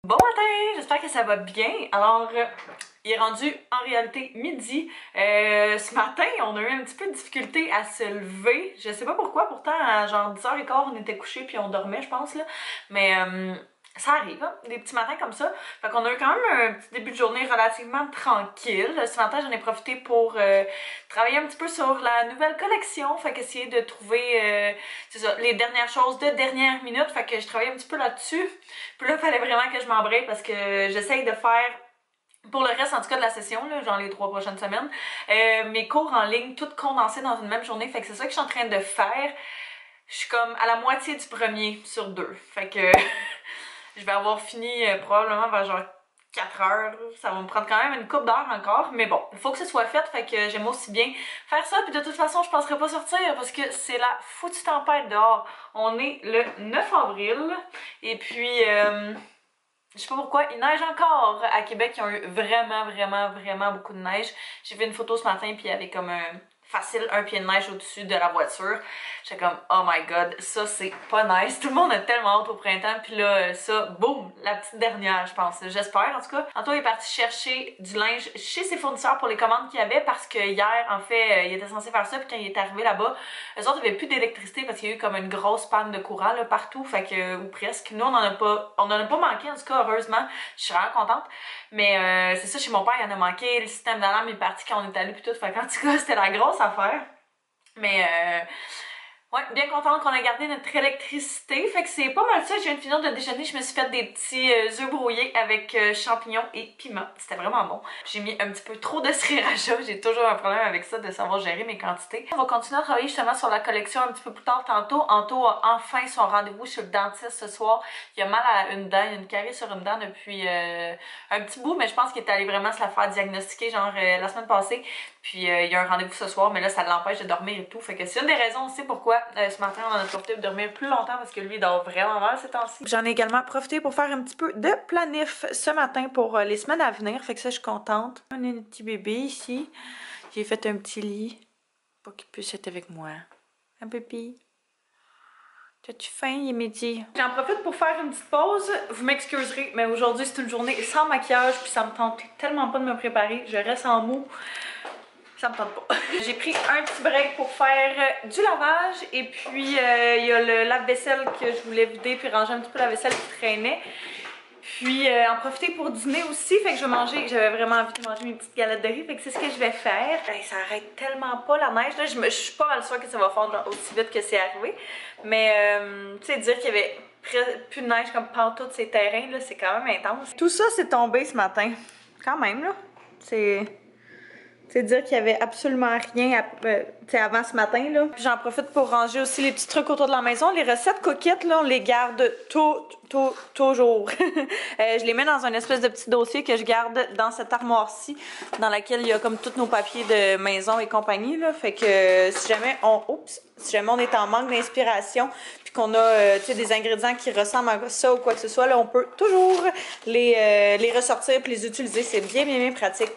Bon matin, j'espère que ça va bien. Alors, il est rendu en réalité midi. Ce matin, on a eu un petit peu de difficulté à se lever. Je sais pas pourquoi, pourtant à genre 10h15, on était couchés puis on dormait, je pense là. Mais ça arrive, hein, des petits matins comme ça. Fait qu'on a eu quand même un petit début de journée relativement tranquille. Ce matin, j'en ai profité pour travailler un petit peu sur la nouvelle collection. Fait qu'essayer de trouver c'est ça, les dernières choses de dernière minute. Fait que je travaillais un petit peu là-dessus. Puis là, il fallait vraiment que je m'embraye parce que j'essaye de faire, pour le reste en tout cas de la session, là, genre les 3 prochaines semaines, mes cours en ligne, toutes condensées dans une même journée. Fait que c'est ça que je suis en train de faire. Je suis comme à la moitié du premier sur 2. Fait que je vais avoir fini probablement vers genre 4 heures. Ça va me prendre quand même une couple d'heures encore. Mais bon, il faut que ce soit fait. Fait que j'aime aussi bien faire ça. Puis de toute façon, je penserai pas sortir parce que c'est la foutue tempête dehors. On est le 9 avril. Et puis, je sais pas pourquoi, il neige encore à Québec. Ils ont eu vraiment beaucoup de neige. J'ai fait une photo ce matin puis il y avait comme facile un pied de neige au-dessus de la voiture. J'étais comme oh my god, ça c'est pas nice. Tout le monde a tellement hâte au printemps, puis là ça, boum, la petite dernière je pense. J'espère en tout cas. Antoine est parti chercher du linge chez ses fournisseurs pour les commandes qu'il y avait parce que hier en fait il était censé faire ça, puis quand il est arrivé là-bas, eux autres avaient plus d'électricité parce qu'il y a eu comme une grosse panne de courant là partout, fait que ou presque. Nous on en a pas manqué en tout cas, heureusement. Je suis vraiment contente. Mais c'est ça, chez mon père il y en a manqué, le système d'alarme est parti quand on est allé puis tout, fait qu'en tout cas c'était la grosse affaire. Mais ouais, bien contente qu'on a gardé notre électricité. Fait que c'est pas mal ça. Je viens de finir de déjeuner. Je me suis fait des petits œufs brouillés avec champignons et piment. C'était vraiment bon. J'ai mis un petit peu trop de sriracha. J'ai toujours un problème avec ça de savoir gérer mes quantités. On va continuer à travailler justement sur la collection un petit peu plus tard tantôt. Anto a enfin son rendez-vous chez le dentiste ce soir. Il a mal à une dent. Il y a une carie sur une dent depuis un petit bout, mais je pense qu'il est allé vraiment se la faire diagnostiquer genre la semaine passée. Puis il y a un rendez-vous ce soir, mais là ça l'empêche de dormir et tout. Fait que c'est une des raisons aussi pourquoi ce matin on en a profité de dormir plus longtemps parce que lui il dort vraiment mal ces temps-ci. J'en ai également profité pour faire un petit peu de planif ce matin pour les semaines à venir. Fait que ça je suis contente. On a un petit bébé ici. J'ai fait un petit lit pour qu'il puisse être avec moi. Un pépi. T'as-tu faim? Il est midi. J'en profite pour faire une petite pause. Vous m'excuserez, mais aujourd'hui c'est une journée sans maquillage puis ça me tente tellement pas de me préparer. Je reste en mou. Ça me tente pas. J'ai pris un petit break pour faire du lavage et puis il y a le lave-vaisselle que je voulais vider puis ranger un petit peu la vaisselle qui traînait. Puis en profiter pour dîner aussi, fait que je vais manger, j'avais vraiment envie de manger mes petites galettes de riz, fait que c'est ce que je vais faire. Hey, ça arrête tellement pas la neige, là, je suis pas mal sûre que ça va faire aussi vite que c'est arrivé. Mais tu sais, dire qu'il y avait plus de neige comme partout de ces terrains, là, c'est quand même intense. Tout ça c'est tombé ce matin, quand même là, c'est dire qu'il y avait absolument rien avant ce matin là. J'en profite pour ranger aussi les petits trucs autour de la maison. Les recettes coquettes là, on les garde toujours. Je les mets dans un espèce de petit dossier que je garde dans cette armoire-ci, dans laquelle il y a comme tous nos papiers de maison et compagnie là. Fait que si jamais on est en manque d'inspiration puis qu'on a des ingrédients qui ressemblent à ça ou quoi que ce soit, là, on peut toujours les ressortir puis les utiliser. C'est bien pratique.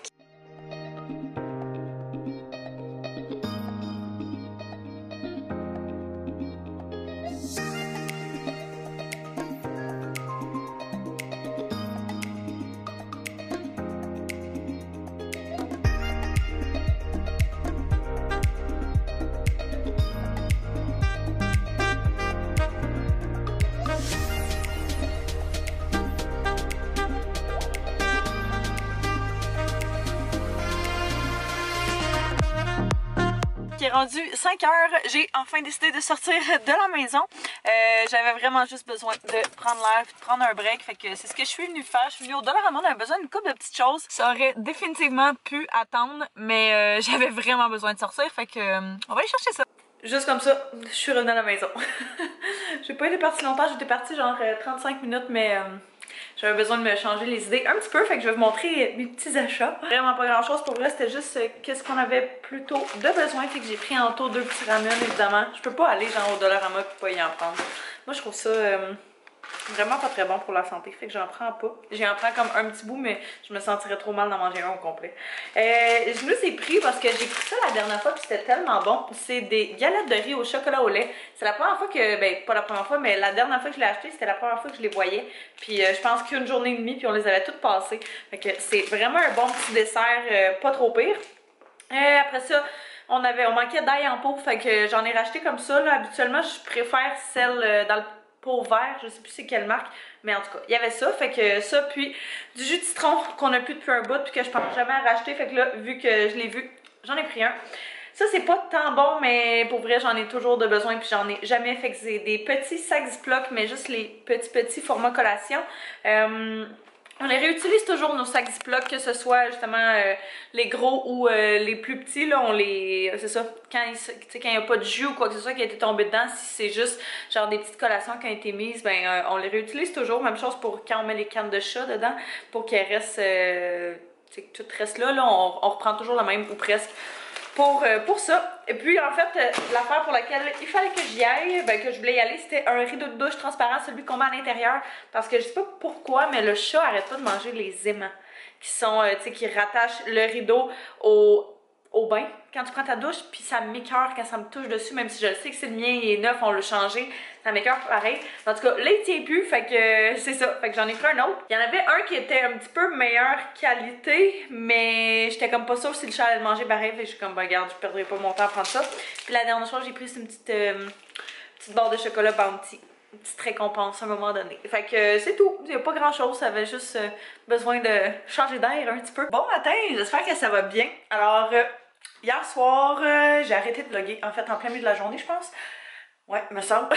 Qui est rendu 5 heures, j'ai enfin décidé de sortir de la maison. J'avais vraiment juste besoin de prendre l'air, de prendre un break, fait que c'est ce que je suis venue faire. Je suis venue au Dollarama, on avait besoin d'une couple de petites choses. Ça aurait définitivement pu attendre, mais j'avais vraiment besoin de sortir, fait que on va aller chercher ça. Juste comme ça, je suis revenue à la maison. J'ai pas été partie longtemps, j'étais partie genre 35 minutes, mais j'avais besoin de me changer les idées un petit peu, fait que je vais vous montrer mes petits achats. Vraiment pas grand chose pour vrai, c'était juste qu'est-ce qu'on avait plutôt de besoin, fait que j'ai pris en tout 2 petits ramen évidemment. Je peux pas aller genre au Dollarama et pas y en prendre. Moi je trouve ça Vraiment pas très bon pour la santé, fait que j'en prends pas. J'en prends comme un petit bout, mais je me sentirais trop mal d'en manger un au complet. Je nous ai pris parce que j'ai pris ça la dernière fois puis c'était tellement bon. C'est des galettes de riz au chocolat au lait. C'est la première fois que, ben pas la première fois, mais la dernière fois que je l'ai acheté, c'était la première fois que je les voyais. Puis je pense qu'une journée et demie, puis on les avait toutes passées. Fait que c'est vraiment un bon petit dessert, pas trop pire. Après ça, on manquait d'ail en pot, fait que j'en ai racheté comme ça. Là. Habituellement, je préfère celle dans le pot vert, je sais plus c'est quelle marque, mais en tout cas, il y avait ça, fait que ça, puis du jus de citron qu'on a plus depuis un bout, puis que je pense jamais à racheter, fait que là, vu que je l'ai vu, j'en ai pris un. Ça, c'est pas tant bon, mais pour vrai, j'en ai toujours de besoin, puis j'en ai jamais, fait que c'est des petits sacs Ziploc, mais juste les petits formats collation. On les réutilise toujours nos sacs Ziploc, que ce soit justement les gros ou les plus petits, là, on les... c'est ça, quand il n'y a pas de jus ou quoi que ce soit qui a été tombé dedans, si c'est juste genre des petites collations qui ont été mises, ben on les réutilise toujours. Même chose pour quand on met les cannes de chat dedans, pour qu'elles restent, que tout reste là, on reprend toujours le même ou presque. Pour ça. Et puis en fait, l'affaire pour laquelle il fallait que j'y aille, ben que je voulais y aller, c'était un rideau de douche transparent, celui qu'on met à l'intérieur. Parce que je sais pas pourquoi, mais le chat arrête pas de manger les aimants qui sont, tu sais, qui rattachent le rideau au bain quand tu prends ta douche, puis ça m'écoeure quand ça me touche dessus, même si je sais que c'est le mien, il est neuf, on l'a changé, ça m'écoeure pareil. En tout cas, là il tient plus, fait que c'est ça, fait que j'en ai pris un autre. Il y en avait un qui était un petit peu meilleure qualité, mais j'étais comme pas sûre si le chat allait le manger pareil, fait que je suis comme, bah regarde, je perdrai pas mon temps à prendre ça. Puis la dernière chose, j'ai pris une petite barre de chocolat Bounty. Une petite récompense à un moment donné. Fait que c'est tout. Il n'y a pas grand chose. Ça avait juste besoin de changer d'air un petit peu. Bon matin, j'espère que ça va bien. Alors, hier soir, j'ai arrêté de vlogger. En fait, en plein milieu de la journée, je pense. Ouais, me semble.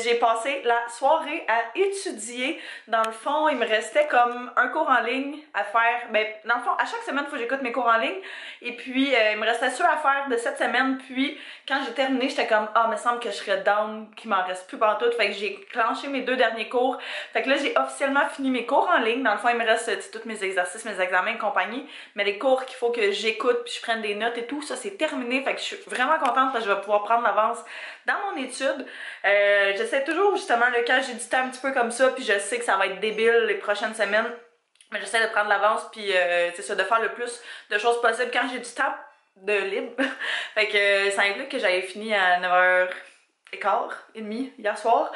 J'ai passé la soirée à étudier. Dans le fond, il me restait comme un cours en ligne à faire. Ben, dans le fond, à chaque semaine, il faut que j'écoute mes cours en ligne. Et puis, il me restait ceux à faire de cette semaine. Puis, quand j'ai terminé, j'étais comme, ah, il me semble que je serais down, qu'il m'en reste plus pantoute. Fait que j'ai clenché mes 2 derniers cours. Fait que là, j'ai officiellement fini mes cours en ligne. Dans le fond, il me reste tous mes exercices, mes examens et compagnie. Mais les cours qu'il faut que j'écoute puis je prenne des notes et tout, ça, c'est terminé. Fait que je suis vraiment contente parce que je vais pouvoir prendre l'avance dans mon étude. J'essaie toujours justement, là, quand j'ai du temps un petit peu comme ça, puis je sais que ça va être débile les prochaines semaines, mais j'essaie de prendre l'avance, puis c'est ça, de faire le plus de choses possibles quand j'ai du temps de libre. Fait que ça implique que j'avais fini à 9h15, hier soir.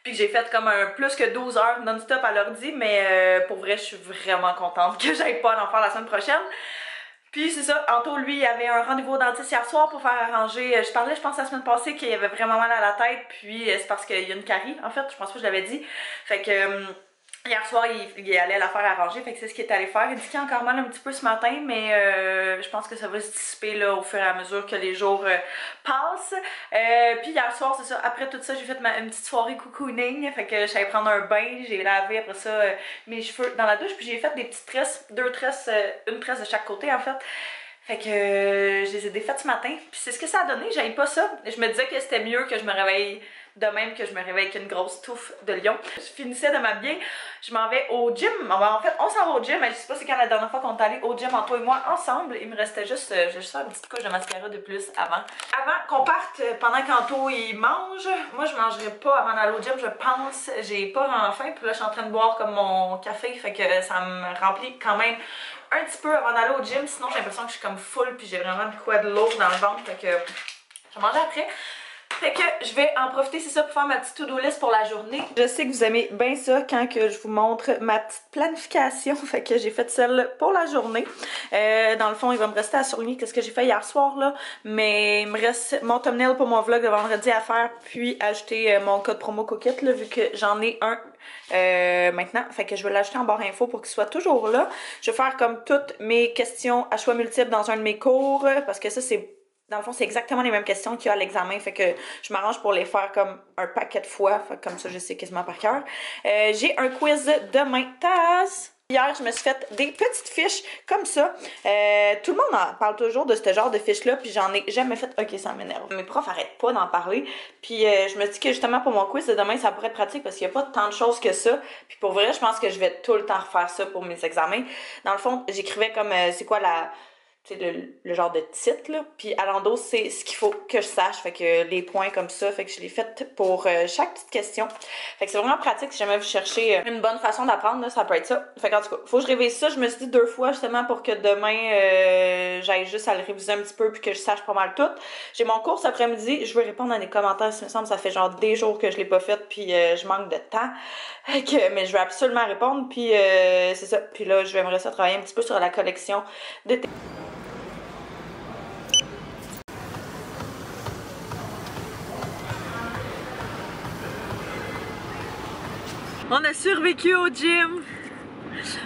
Puis que j'ai fait comme un plus que 12 heures non-stop à l'ordi, mais pour vrai, je suis vraiment contente que j'aille pas en faire la semaine prochaine. Puis c'est ça, Anto, lui, il avait un rendez-vous au dentiste hier soir pour faire arranger. Je parlais, je pense, la semaine passée qu'il avait vraiment mal à la tête, puis c'est parce qu'il y a une carie, en fait, je pense pas que je l'avais dit. Fait que hier soir, il allait la faire arranger, fait que c'est ce qu'il est allé faire. Il dit qu'il a encore mal un petit peu ce matin, mais je pense que ça va se dissiper là, au fur et à mesure que les jours passent. Puis hier soir, c'est ça, après tout ça, j'ai fait une petite soirée cocooning, fait que j'allais prendre un bain, j'ai lavé après ça mes cheveux dans la douche, puis j'ai fait des petites tresses, 2 tresses, une tresse de chaque côté en fait. Fait que je les ai défaites ce matin, puis c'est ce que ça a donné, j'aime pas ça. Je me disais que c'était mieux que je me réveille de même que je me réveille avec une grosse touffe de lion. Je finissais de m'habiller, je m'en vais au gym. En fait, on s'en va au gym, mais je sais pas c'est quand la dernière fois qu'on est allé au gym, Anto et moi, ensemble. Il me restait juste, j'ai juste une petite couche de mascara de plus avant. Avant qu'on parte, pendant qu'Anto il mange, moi je mangerai pas avant d'aller au gym, je pense. J'ai pas vraiment faim, puis là je suis en train de boire comme mon café, fait que ça me remplit quand même un petit peu avant d'aller au gym. Sinon j'ai l'impression que je suis comme full, puis j'ai vraiment de quoi de lourd dans le ventre, fait que je vais manger après. Fait que je vais en profiter, c'est ça, pour faire ma petite to-do list pour la journée. Je sais que vous aimez bien ça quand que je vous montre ma petite planification. Fait que j'ai fait celle pour la journée. Dans le fond, il va me rester à surligner qu'est-ce que j'ai fait hier soir là. Mais il me reste mon thumbnail pour mon vlog de vendredi à faire. Puis ajouter mon code promo coquette là, vu que j'en ai un maintenant. Fait que je vais l'ajouter en barre info pour qu'il soit toujours là. Je vais faire comme toutes mes questions à choix multiples dans un de mes cours. Parce que ça, c'est... Dans le fond, c'est exactement les mêmes questions qu'il y a à l'examen, fait que je m'arrange pour les faire comme un paquet de fois, fait que comme ça je sais quasiment par cœur. J'ai un quiz demain. Tasse! Hier, je me suis fait des petites fiches comme ça. Tout le monde en parle toujours de ce genre de fiches-là, puis j'en ai jamais fait. Ok, ça m'énerve. Mes profs arrêtent pas d'en parler. Puis je me dis que justement pour mon quiz de demain, ça pourrait être pratique parce qu'il n'y a pas tant de choses que ça. Puis pour vrai, je pense que je vais tout le temps refaire ça pour mes examens. Dans le fond, j'écrivais comme c'est quoi le genre de titre, là. Puis à l'endos, c'est ce qu'il faut que je sache. Fait que les points comme ça, fait que je l'ai fait pour chaque petite question. Fait que c'est vraiment pratique si jamais vous cherchez une bonne façon d'apprendre, là, ça peut être ça. Fait qu'en tout cas, faut que je révise ça. Je me suis dit 2 fois justement pour que demain, j'aille juste à le réviser un petit peu puis que je sache pas mal tout. J'ai mon cours cet après-midi. Je veux répondre à des commentaires. Il me semble ça fait genre des jours que je l'ai pas fait puis je manque de temps. Mais je veux absolument répondre puis c'est ça. Puis là, je vais me rester à travailler un petit peu sur la collection de On a survécu au gym.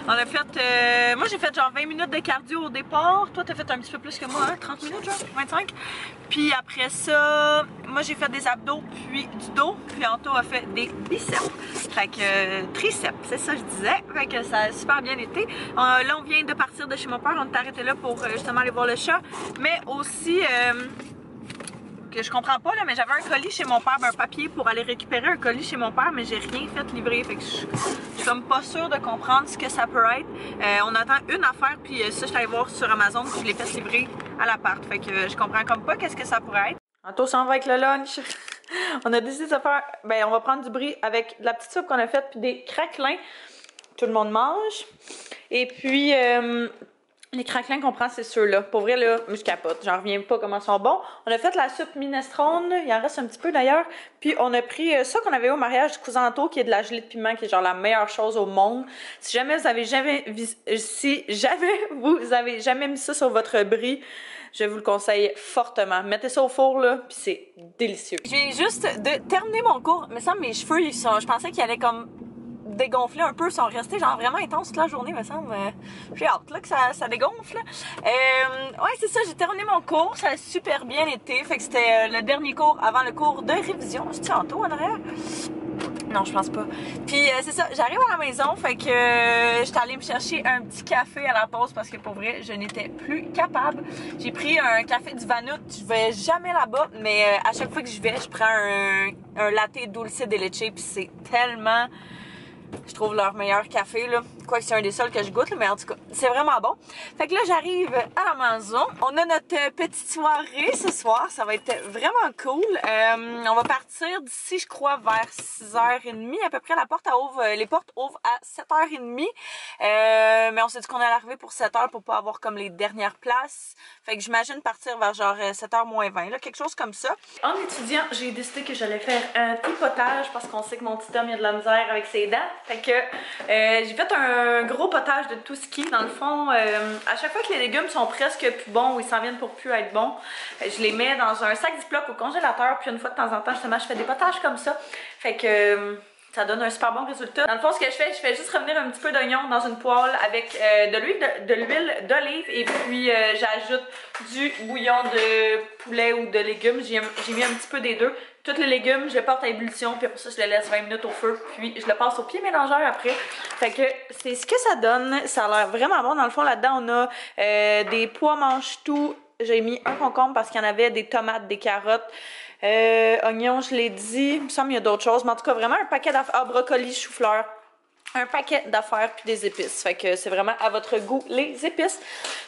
On a fait... moi, j'ai fait genre 20 minutes de cardio au départ. Toi, t'as fait un petit peu plus que moi, hein? 30 minutes, genre? 25? Puis après ça, moi, j'ai fait des abdos, puis du dos. Puis Anto a fait des biceps. Fait que triceps, c'est ça que je disais. Fait que ça a super bien été. Là, on vient de partir de chez mon père. On est arrêté là pour justement aller voir le chat. Mais aussi... que je comprends pas là, mais j'avais un colis chez mon père, un papier pour aller récupérer un colis chez mon père, mais j'ai rien fait livrer, fait que je suis comme pas sûre de comprendre ce que ça peut être. On attend une affaire, puis ça je suis allée voir sur Amazon, puis je l'ai fait livrer à l'appart, fait que je comprends comme pas qu'est-ce que ça pourrait être. Anto s'en va avec le lunch. On a décidé de faire, ben on va prendre du brie avec de la petite soupe qu'on a faite, puis des craquelins. Tout le monde mange. Et puis... les craquelins qu'on prend, c'est ceux-là. Pour vrai, là, je capote. J'en reviens pas comment ils sont bons. On a fait la soupe minestrone. Il en reste un petit peu d'ailleurs. Puis on a pris ça qu'on avait au mariage du cousin Anto, qui est de la gelée de piment, qui est genre la meilleure chose au monde. Si jamais vous avez jamais mis ça sur votre brie, je vous le conseille fortement. Mettez ça au four, là, puis c'est délicieux. Je viens juste de terminer mon cours. Mais ça, mes cheveux, je pensais qu'ils allaient comme dégonfler un peu, sont restés genre vraiment intenses toute la journée, me semble. J'ai hâte là, que ça dégonfle. Ouais, c'est ça, j'ai terminé mon cours, ça a super bien été. Fait que c'était le dernier cours avant le cours de révision. C'est-tu Anto en arrière? Non, je pense pas. Puis c'est ça, j'arrive à la maison, fait que j'étais allée me chercher un petit café à la pause parce que pour vrai, je n'étais plus capable. J'ai pris un café du Vanut, je vais jamais là-bas, mais à chaque fois que je vais, je prends un latte dulce de leche, puis c'est tellement... Je trouve leur meilleur café, là. Quoique c'est un des seuls que je goûte, là, mais en tout cas, c'est vraiment bon. Fait que là, j'arrive à la maison. On a notre petite soirée ce soir. Ça va être vraiment cool. On va partir d'ici, je crois, vers 6h30 à peu près. Les portes ouvrent à 7h30. Mais on s'est dit qu'on allait arriver pour 7h pour pas avoir comme les dernières places. Fait que j'imagine partir vers genre 7h moins 20, là, quelque chose comme ça. En étudiant, j'ai décidé que j'allais faire un petit potage parce qu'on sait que mon petit homme a de la misère avec ses dents. Fait que j'ai fait un gros potage de tout ce qui, dans le fond, à chaque fois que les légumes sont presque plus bons ou ils s'en viennent pour plus être bons, je les mets dans un sac Ziploc au congélateur, puis une fois de temps en temps, justement, je fais des potages comme ça. Fait que ça donne un super bon résultat. Dans le fond, ce que je fais juste revenir un petit peu d'oignon dans une poêle avec de l'huile d'olive et puis j'ajoute du bouillon de poulet ou de légumes. J'ai mis un petit peu des deux. Tous les légumes, je les porte à ébullition, puis après ça, je les laisse 20 minutes au feu, puis je le passe au pied mélangeur après. Fait que c'est ce que ça donne. Ça a l'air vraiment bon. Dans le fond, là-dedans, on a des pois mange-tout. J'ai mis un concombre parce qu'il y en avait, des tomates, des carottes. Oignons, je l'ai dit. Il me semble qu'il y a d'autres choses. Mais en tout cas, vraiment un paquet d'affaires. Ah, brocoli, chou-fleur. Un paquet d'affaires puis des épices. Fait que c'est vraiment à votre goût les épices.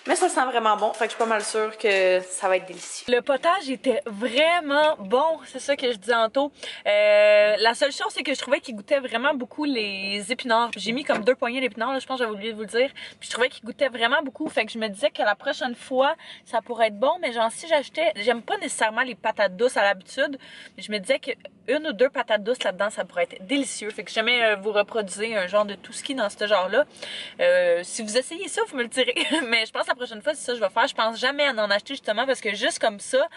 Mais ça sent vraiment bon. Fait que je suis pas mal sûre que ça va être délicieux. Le potage était vraiment bon. C'est ça que je disais tantôt. La seule chose, c'est que je trouvais qu'il goûtait vraiment beaucoup les épinards. J'ai mis comme 2 poignées d'épinards. Là, je pense que j'avais oublié de vous le dire. Puis je trouvais qu'il goûtait vraiment beaucoup. Fait que je me disais que la prochaine fois, ça pourrait être bon. Mais genre, si j'achetais... J'aime pas nécessairement les patates douces à l'habitude. Mais je me disais que 1 ou 2 patates douces là-dedans, ça pourrait être délicieux. Fait que jamais vous reproduisez un genre de tout ce qui est dans ce genre-là. Si vous essayez ça, vous me le direz. Mais je pense que la prochaine fois, c'est ça que je vais faire. Je pense jamais à en acheter justement parce que juste comme ça,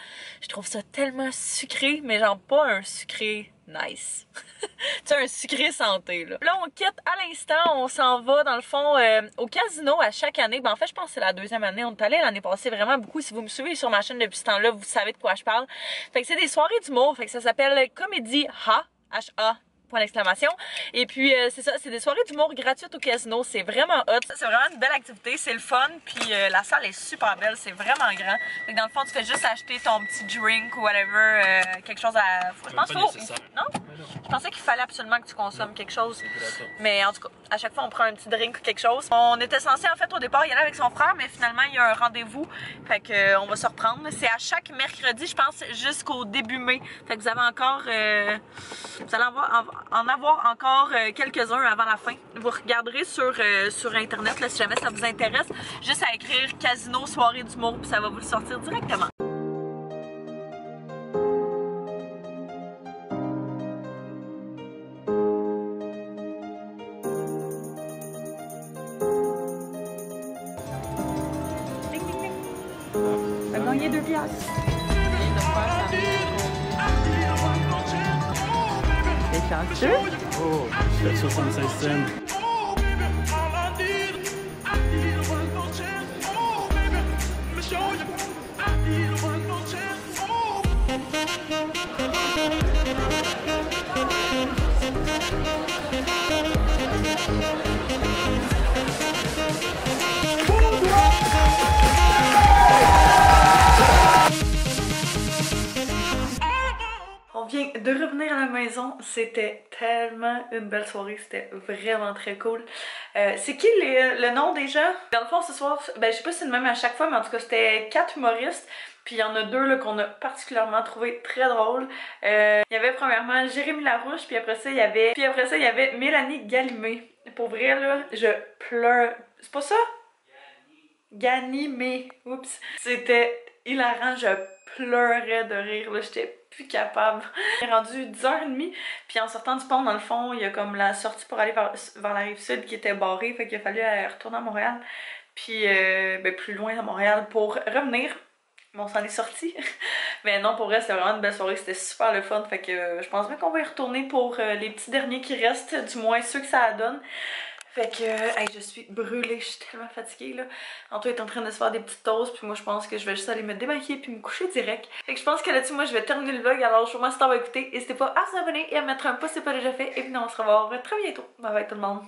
je trouve ça tellement sucré, mais genre pas un sucré nice. Tu sais, un sucré santé, là. Là, on quitte à l'instant. On s'en va, dans le fond, au casino à chaque année. Ben, en fait, je pense que c'est la 2e année. On est allé l'année passée vraiment beaucoup. Si vous me suivez sur ma chaîne depuis ce temps-là, vous savez de quoi je parle. Fait que c'est des soirées d'humour. Fait que ça s'appelle Comédie Ha. H-A. point d'exclamation. Et puis c'est ça, c'est des soirées d'humour gratuites au casino, c'est vraiment hot. C'est vraiment une belle activité, c'est le fun, puis la salle est super belle, c'est vraiment grand. Donc dans le fond, tu fais juste acheter ton petit drink ou whatever, quelque chose à... Je pense qu'il faut... Non? Je pensais qu'il fallait absolument que tu consommes quelque chose. Mais en tout cas, à chaque fois, on prend un petit drink ou quelque chose. On était censé en fait au départ y aller avec son frère, mais finalement, il y a un rendez-vous. Fait que on va se reprendre. C'est à chaque mercredi, je pense, jusqu'au début mai. Fait que vous avez encore... vous allez en avoir encore quelques-uns avant la fin. Vous regarderez sur Internet là, si jamais ça vous intéresse. Juste à écrire Casino Soirée d'humour, puis ça va vous le sortir directement. On va gagner 2 piastres. T'es chanceux? Oh, je fais 76 cents. On vient de revenir à la maison, c'était tellement une belle soirée, c'était vraiment très cool. C'est qui le nom déjà? Dans le fond ce soir, ben je sais pas si c'est le même à chaque fois, mais en tout cas c'était 4 humoristes. Puis il y en a 2 là qu'on a particulièrement trouvé très drôles. Il y avait premièrement Jérémy Larouche, puis après ça il y avait Mélanie Galimé. Pour vrai là, je pleure. C'est pas ça? Ganimé. Oups. C'était hilarant, je pleurais de rire là, j'étais plus capable. Il est rendu 10h30, puis en sortant du pont, dans le fond, il y a comme la sortie pour aller vers la rive sud qui était barrée, fait qu'il a fallu retourner à Montréal, puis ben, plus loin à Montréal pour revenir. Bon, on s'en est sorti. Mais non, pour vrai, c'était vraiment une belle soirée, c'était super le fun, fait que je pense bien qu'on va y retourner pour les petits derniers qui restent, du moins ceux que ça donne. Fait que, hey, je suis brûlée, je suis tellement fatiguée là. Antoine est en train de se faire des petites toasts, puis moi je pense que je vais juste aller me démaquiller puis me coucher direct. Fait que je pense que là-dessus, moi je vais terminer le vlog, alors je vous remercie d'avoir écouté. N'hésitez pas à vous abonner et à mettre un pouce si c'est pas déjà fait. Et puis on se revoit très bientôt. Bye bye tout le monde.